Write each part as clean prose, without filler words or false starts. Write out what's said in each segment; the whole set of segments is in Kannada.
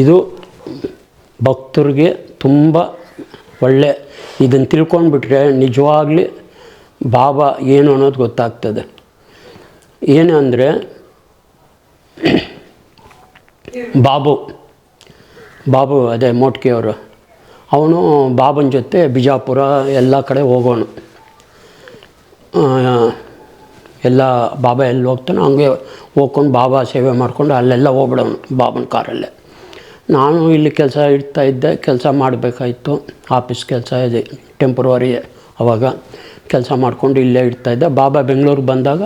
ಇದು ಭಕ್ತರಿಗೆ ತುಂಬ ಒಳ್ಳೆ. ಇದನ್ನು ತಿಳ್ಕೊಂಡ್ಬಿಟ್ರೆ ನಿಜವಾಗ್ಲಿ ಬಾಬಾ ಏನು ಅನ್ನೋದು ಗೊತ್ತಾಗ್ತದೆ. ಏನು ಅಂದರೆ ಬಾಬು ಅದೇ ಮೋಟ್ಕಿಯವರು, ಅವನು ಬಾಬನ ಜೊತೆ ಬಿಜಾಪುರ ಎಲ್ಲ ಕಡೆ ಹೋಗೋನು. ಎಲ್ಲ ಬಾಬಾ ಎಲ್ಲಿ ಹೋಗ್ತಾನೋ ಹಂಗೆ ಹೋಗ್ಕೊಂಡು ಬಾಬಾ ಸೇವೆ ಮಾಡಿಕೊಂಡು ಅಲ್ಲೆಲ್ಲ ಹೋಗ್ಬಿಡೋನು ಬಾಬನ ಕಾರಲ್ಲೇ. ನಾನು ಇಲ್ಲಿ ಕೆಲಸ ಮಾಡಬೇಕಾಯಿತು, ಆಫೀಸ್ ಕೆಲಸ ಇದೆ, ಟೆಂಪ್ರವರಿ. ಅವಾಗ ಕೆಲಸ ಮಾಡಿಕೊಂಡು ಇಲ್ಲೇ ಇಡ್ತಾಯಿದ್ದೆ. ಬಾಬಾ ಬೆಂಗಳೂರಿಗೆ ಬಂದಾಗ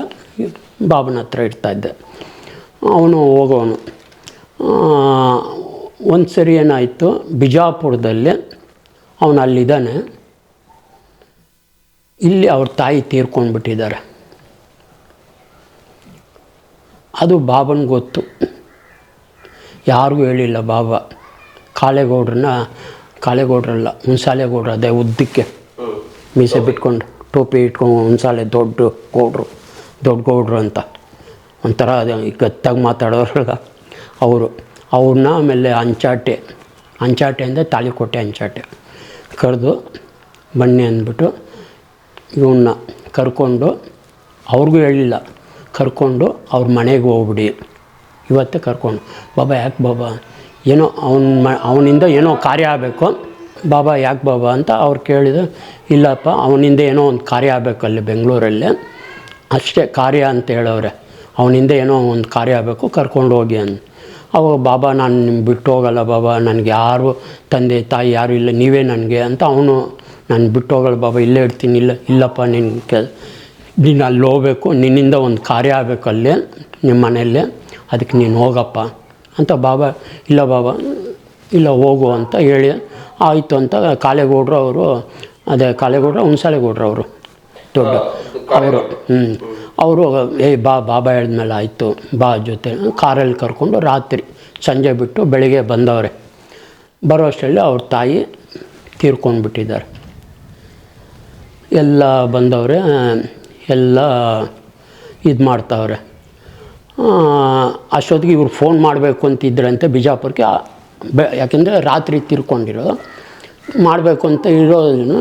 ಬಾಬನ ಹತ್ರ ಇಡ್ತಾಯಿದ್ದೆ. ಅವನು ಹೋಗೋನು. ಒಂದು ಸರಿ ಏನಾಯಿತು, ಬಿಜಾಪುರದಲ್ಲಿ ಅವನು ಅಲ್ಲಿದ್ದಾನೆ, ಇಲ್ಲಿ ಅವ್ರ ತಾಯಿ ತೀರ್ಕೊಂಡ್ಬಿಟ್ಟಿದ್ದಾರೆ. ಅದು ಬಾಬನಿಗೆ ಗೊತ್ತು, ಯಾರಿಗೂ ಹೇಳಿಲ್ಲ. ಬಾಬಾ ಕಾಳೆಗೌಡ್ರಲ್ಲ, ಹುಣಸಾಲೆಗೌಡ್ರು, ಅದೇ ಉದ್ದಕ್ಕೆ ಮೀಸೆ ಬಿಟ್ಕೊಂಡು ಟೋಪಿ ಇಟ್ಕೊಂಡು ಹುಣಸಾಲೆ ದೊಡ್ಡ ಗೌಡ್ರು ಅಂತ ಒಂಥರ ಗತ್ತಾಗಿ ಮಾತಾಡೋರಲ್ಲ ಅವ್ರನ್ನ. ಆಮೇಲೆ ಅಂಚಾಟೆ ಅಂದರೆ ತಾಳಿಕೋಟೆ ಅಂಚಾಟೆ ಕರೆದು ಬನ್ನಿ ಅಂದ್ಬಿಟ್ಟು ಇವನ್ನ ಕರ್ಕೊಂಡು, ಅವ್ರಿಗೂ ಹೇಳಿಲ್ಲ, ಕರ್ಕೊಂಡು ಅವ್ರ ಮನೆಗೆ ಹೋಗ್ಬಿಡಿ ಇವತ್ತೇ ಕರ್ಕೊಂಡು. ಬಾಬಾ ಯಾಕೆ ಬಾಬಾ, ಏನೋ ಅವನಿಂದ ಏನೋ ಕಾರ್ಯ ಆಗಬೇಕು. ಬಾಬಾ ಯಾಕೆ ಬಾಬಾ ಅಂತ ಅವ್ರು ಕೇಳಿದ್ರು. ಇಲ್ಲಪ್ಪ, ಅವನಿಂದ ಏನೋ ಒಂದು ಕಾರ್ಯ ಆಗಬೇಕು ಅಲ್ಲಿ ಬೆಂಗಳೂರಲ್ಲಿ, ಅಷ್ಟೇ ಕಾರ್ಯ ಅಂತ ಹೇಳವ್ರೆ. ಅವನಿಂದ ಏನೋ ಒಂದು ಕಾರ್ಯ ಆಗಬೇಕು, ಕರ್ಕೊಂಡು ಹೋಗಿ ಅಂದು. ಅವಾಗ ಬಾಬಾ, ನಾನು ನಿಮ್ಗೆ ಬಿಟ್ಟು ಹೋಗಲ್ಲ ಬಾಬಾ, ನನಗೆ ಯಾರು ತಂದೆ ತಾಯಿ ಯಾರೂ ಇಲ್ಲ, ನೀವೇ ನನಗೆ ಅಂತ. ಅವನು ನಾನು ಬಿಟ್ಟು ಹೋಗಲ್ಲ ಬಾಬಾ, ಇಲ್ಲೇ ಇರ್ತೀನಿ. ಇಲ್ಲಪ್ಪ, ನೀನು ಅಲ್ಲಿ ಹೋಗ್ಬೇಕು, ನಿನ್ನಿಂದ ಒಂದು ಕಾರ್ಯ ಆಗಬೇಕು ಅಲ್ಲಿ ನಿಮ್ಮ ಮನೆಯಲ್ಲೇ, ಅದಕ್ಕೆ ನೀನು ಹೋಗಪ್ಪ ಅಂತ. ಬಾಬಾ ಇಲ್ಲ ಬಾಬಾ, ಇಲ್ಲ ಹೋಗು ಅಂತ ಹೇಳಿ ಆಯಿತು ಅಂತ. ಕಾಳೆಗೌಡರು ಅವರು, ಅದೇ ಕಾಳೆಗೌಡ್ರು ಹುಣಸಾಲೆಗೌಡ್ರು ಅವರು ದೊಡ್ಡ ಅವರು ಬಾಬಾ ಹೇಳಿದ್ಮೇಲೆ ಆಯಿತು ಬಾ ಜೊತೆ ಕಾರಲ್ಲಿ ಕರ್ಕೊಂಡು ರಾತ್ರಿ ಸಂಜೆ ಬಿಟ್ಟು ಬೆಳಿಗ್ಗೆ ಬಂದವ್ರೆ. ಬರೋ ಅಷ್ಟರಲ್ಲಿ ಅವ್ರ ತಾಯಿ ತೀರ್ಕೊಂಡ್ಬಿಟ್ಟಿದ್ದಾರೆ. ಎಲ್ಲ ಬಂದವ್ರೆ, ಎಲ್ಲ ಇದು ಮಾಡ್ತಾವ್ರೆ. ಅಷ್ಟೊತ್ತಿಗೆ ಇವ್ರು ಫೋನ್ ಮಾಡಬೇಕು ಅಂತಿದ್ರಂತೆ ಬಿಜಾಪುರಕ್ಕೆ. ಯಾಕೆಂದರೆ ರಾತ್ರಿ ತೀರ್ಕೊಂಡಿರೋ, ಮಾಡಬೇಕು ಅಂತ ಇರೋದನ್ನು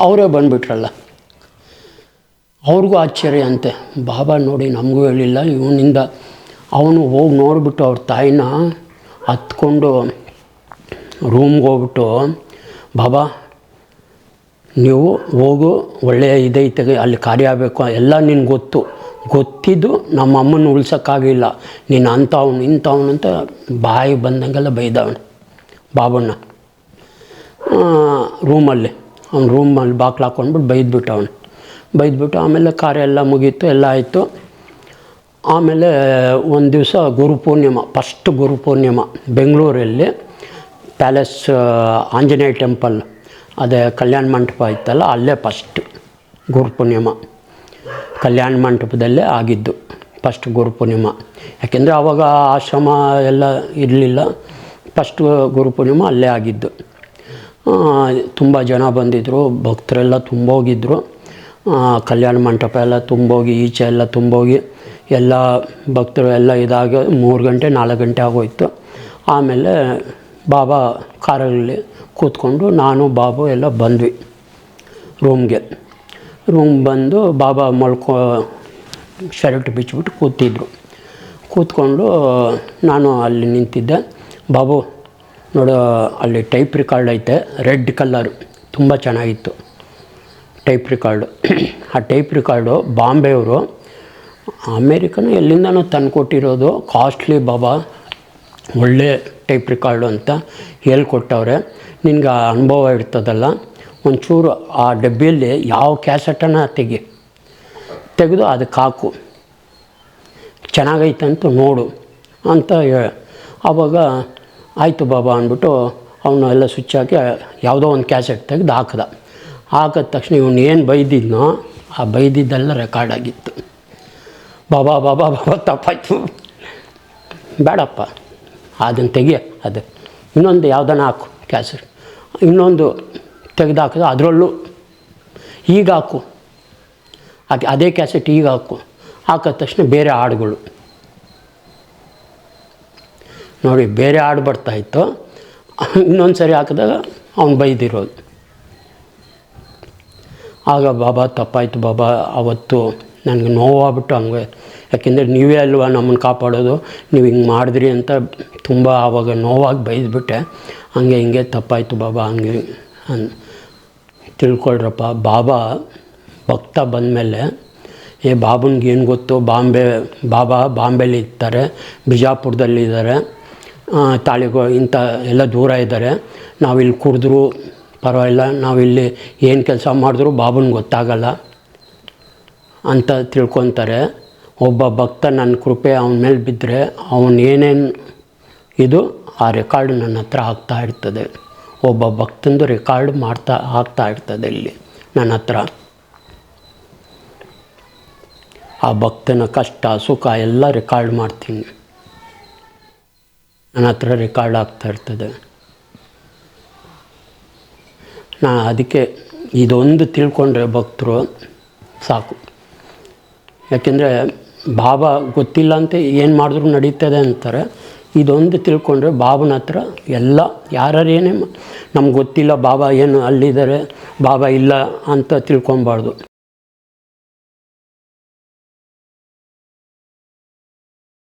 ಅವರೇ ಬಂದುಬಿಟ್ರಲ್ಲ. ಅವ್ರಿಗೂ ಆಶ್ಚರ್ಯ ಅಂತೆ. ಬಾಬಾ ನೋಡಿ ನಮಗೂ ಹೇಳಿಲ್ಲ, ಇವನಿಂದ. ಅವನು ಹೋಗಿ ನೋಡಿಬಿಟ್ಟು ಅವ್ರ ತಾಯಿನ ಹತ್ಕೊಂಡು ರೂಮ್ಗೆ ಹೋಗ್ಬಿಟ್ಟು, ಬಾಬಾ ನೀವು ಹೋಗು, ಒಳ್ಳೆಯ ಇದೈತೆ, ಅಲ್ಲಿ ಕಾರ್ಯ ಆಗಬೇಕು, ಎಲ್ಲ ನಿನ್ಗೆ ಗೊತ್ತಿದ್ದು ನಮ್ಮ ಅಮ್ಮನ ಉಳ್ಸೋಕ್ಕಾಗಿಲ್ಲ, ನೀನು ಅಂಥವ್ನು ಇಂಥವ್ನು ಅಂತ ಬಾಯಿ ಬಂದಂಗೆಲ್ಲ ಬೈದವನು ಬಾಬಣ್ಣ. ರೂಮಲ್ಲಿ ಬಾಕ್ಲು ಹಾಕ್ಕೊಂಡ್ಬಿಟ್ಟು ಬೈದ್ಬಿಟ್ಟು ಆಮೇಲೆ ಕಾರ್ಯ ಎಲ್ಲ ಮುಗೀತು, ಎಲ್ಲ ಆಯಿತು. ಆಮೇಲೆ ಒಂದು ದಿವಸ ಗುರುಪೂರ್ಣಿಮಾ, ಫಸ್ಟ್ ಗುರುಪೂರ್ಣಿಮಾ ಬೆಂಗಳೂರಲ್ಲಿ ಪ್ಯಾಲೇಸ್ ಆಂಜನೇಯ ಟೆಂಪಲ್, ಅದೇ ಕಲ್ಯಾಣ ಮಂಟಪ ಇತ್ತಲ್ಲ, ಅಲ್ಲೇ ಫಸ್ಟ್ ಗುರುಪೂರ್ಣಿಮಾ ಕಲ್ಯಾಣ ಮಂಟಪದಲ್ಲೇ ಆಗಿದ್ದು ಫಸ್ಟ್ ಗುರುಪೂರ್ಣಿಮಾ. ಯಾಕೆಂದರೆ ಆವಾಗ ಆಶ್ರಮ ಎಲ್ಲ ಇರಲಿಲ್ಲ, ಫಸ್ಟ್ ಗುರುಪೂರ್ಣಿಮಾ ಅಲ್ಲೇ ಆಗಿದ್ದು. ತುಂಬ ಜನ ಬಂದಿದ್ದರು, ಭಕ್ತರೆಲ್ಲ ತುಂಬೋಗಿದ್ದರು. ಕಲ್ಯಾಣ ಮಂಟಪ ಎಲ್ಲ ತುಂಬೋಗಿ, ಈಚೆ ಎಲ್ಲ ತುಂಬೋಗಿ, ಎಲ್ಲ ಭಕ್ತರು ಎಲ್ಲ ಇದಾಗಿ 3 ಗಂಟೆ 4 ಗಂಟೆ ಆಗೋಯ್ತು. ಆಮೇಲೆ ಬಾಬಾ ಕಾರಲ್ಲಿ ಕೂತ್ಕೊಂಡು ನಾನು ಬಾಬು ಎಲ್ಲ ಬಂದ್ವಿ ರೂಮ್ ಬಂದು ಬಾಬಾ ಶರ್ಟ್ ಬಿಚ್ಚಿಬಿಟ್ಟು ಕೂತ್ಕೊಂಡು ನಾನು ಅಲ್ಲಿ ನಿಂತಿದ್ದೆ. ಬಾಬು ನೋಡು, ಅಲ್ಲಿ ಟೈಪ್ ರಿಕಾರ್ಡ್ ಐತೆ, ರೆಡ್ ಕಲರು, ತುಂಬ ಚೆನ್ನಾಗಿತ್ತು ಟೈಪ್ ರಿಕಾರ್ಡು. ಆ ಟೈಪ್ ರಿಕಾರ್ಡು ಬಾಂಬೆಯವರು ಅಮೇರಿಕನ ಎಲ್ಲಿಂದನೂ ತಂದುಕೊಟ್ಟಿರೋದು, ಕಾಸ್ಟ್ಲಿ ಬಾಬಾ, ಒಳ್ಳೆ ಟೈಪ್ ರಿಕಾರ್ಡು ಅಂತ ಹೇಳ್ಕೊಟ್ಟವ್ರೆ. ನಿನ್ಗೆ ಅನುಭವ ಇರ್ತದಲ್ಲ, ಒಂಚೂರು ಆ ಡಬ್ಬಿಯಲ್ಲಿ ಯಾವ ಕ್ಯಾಸೆಟನ್ನು ತೆಗೆದು ಅದಕ್ಕೆ ಹಾಕು, ಚೆನ್ನಾಗೈತಂತ ನೋಡು ಅಂತ ಆವಾಗ ಆಯಿತು ಬಾಬಾ ಅಂದ್ಬಿಟ್ಟು ಅವನು ಎಲ್ಲ ಸ್ವಿಚ್ ಹಾಕಿ ಯಾವುದೋ ಒಂದು ಕ್ಯಾಸೆಟ್ ತೆಗೆದು ಹಾಕಿದ ತಕ್ಷಣ ಇವನು ಏನು ಬೈದಿದ್ನೋ ಆ ಬೈದಿದ್ದೆಲ್ಲ ರೆಕಾರ್ಡ್ ಆಗಿತ್ತು. ಬಾಬಾ ತಪ್ಪಾಯ್ತು, ಬೇಡಪ್ಪ ಅದನ್ನು ತೆಗಿಯ, ಅದು ಇನ್ನೊಂದು ಯಾವುದನ್ನ ಹಾಕು ಕ್ಯಾಸೆಟ್, ಇನ್ನೊಂದು ತೆಗೆದು ಹಾಕಿದ ಅದರಲ್ಲೂ ಈಗ ಹಾಕು, ಅದೇ ಕ್ಯಾಸೆಟ್ ಈಗ ಹಾಕಿದ ತಕ್ಷಣ ಬೇರೆ ಹಾಡುಗಳು ನೋಡಿ ಬೇರೆ ಹಾಡು ಬರ್ತಾಯಿತ್ತು, ಇನ್ನೊಂದು ಸರಿ ಹಾಕಿದಾಗ ಅವ್ನು ಬೈದಿರೋದು. ಆಗ ಬಾಬಾ ತಪ್ಪಾಯಿತು ಬಾಬಾ, ಅವತ್ತು ನನಗೆ ನೋವಾಗ್ಬಿಟ್ಟು ಹಂಗೆ, ಯಾಕೆಂದರೆ ನೀವೇ ಅಲ್ವಾ ನಮ್ಮನ್ನು ಕಾಪಾಡೋದು, ನೀವು ಹಿಂಗೆ ಮಾಡಿದ್ರಿ ಅಂತ ತುಂಬ ಆವಾಗ ನೋವಾಗಿ ಬೈದ್ಬಿಟ್ಟೆ. ಹಂಗೆ ಹಿಂಗೆ ತಪ್ಪಾಯಿತು ಬಾಬಾ, ಹಂಗೆ ತಿಳ್ಕೊಳ್ರಪ್ಪ. ಬಾಬಾ ಭಕ್ತ ಬಂದಮೇಲೆ ಬಾಬನಿಗೆ ಏನು ಗೊತ್ತು, ಬಾಬಾ ಬಾಂಬೆಲಿ ಇರ್ತಾರೆ, ಬಿಜಾಪುರದಲ್ಲಿದ್ದಾರೆ, ಇಂಥ ಎಲ್ಲ ದೂರ ಇದ್ದಾರೆ. ನಾವಿಲ್ಲಿ ಕುಡಿದ್ರೂ ಪರವಾಗಿಲ್ಲ, ನಾವಿಲ್ಲಿ ಏನು ಕೆಲಸ ಮಾಡಿದ್ರೂ ಬಾಬನಿಗೆ ಗೊತ್ತಾಗಲ್ಲ ಅಂತ ತಿಳ್ಕೊತಾರೆ. ಒಬ್ಬ ಭಕ್ತ ನನ್ನ ಕೃಪೆ ಅವನ ಮೇಲೆ ಬಿದ್ದರೆ ಅವನೇನೇನು ಇದು ಆ ರೆಕಾರ್ಡ್ ನನ್ನ ಹತ್ರ ಆಗ್ತಾಯಿರ್ತದೆ. ಒಬ್ಬ ಭಕ್ತಂದು ರೆಕಾರ್ಡ್ ಆಗ್ತಾಯಿರ್ತದೆ ಇಲ್ಲಿ ನನ್ನ ಹತ್ರ. ಆ ಭಕ್ತನ ಕಷ್ಟ ಸುಖ ಎಲ್ಲ ರೆಕಾರ್ಡ್ ಮಾಡ್ತೀನಿ, ನನ್ನ ಹತ್ರ ರೆಕಾರ್ಡ್ ಆಗ್ತಾಯಿರ್ತದೆ. ಅದಕ್ಕೆ ಇದೊಂದು ತಿಳ್ಕೊಂಡ್ರೆ ಭಕ್ತರು ಸಾಕು. ಯಾಕೆಂದರೆ ಬಾಬಾ ಗೊತ್ತಿಲ್ಲ ಅಂತ ಏನು ಮಾಡಿದ್ರು ನಡೀತದೆ ಅಂತಾರೆ. ಇದೊಂದು ತಿಳ್ಕೊಂಡ್ರೆ ಬಾಬನ ಹತ್ರ ಎಲ್ಲ ಯಾರೇನೇ ನಮ್ಗೆ ಗೊತ್ತಿಲ್ಲ ಬಾಬಾ ಏನು ಅಲ್ಲಿದ್ದಾರೆ, ಬಾಬಾ ಇಲ್ಲ ಅಂತ ತಿಳ್ಕೊಬಾರ್ದು.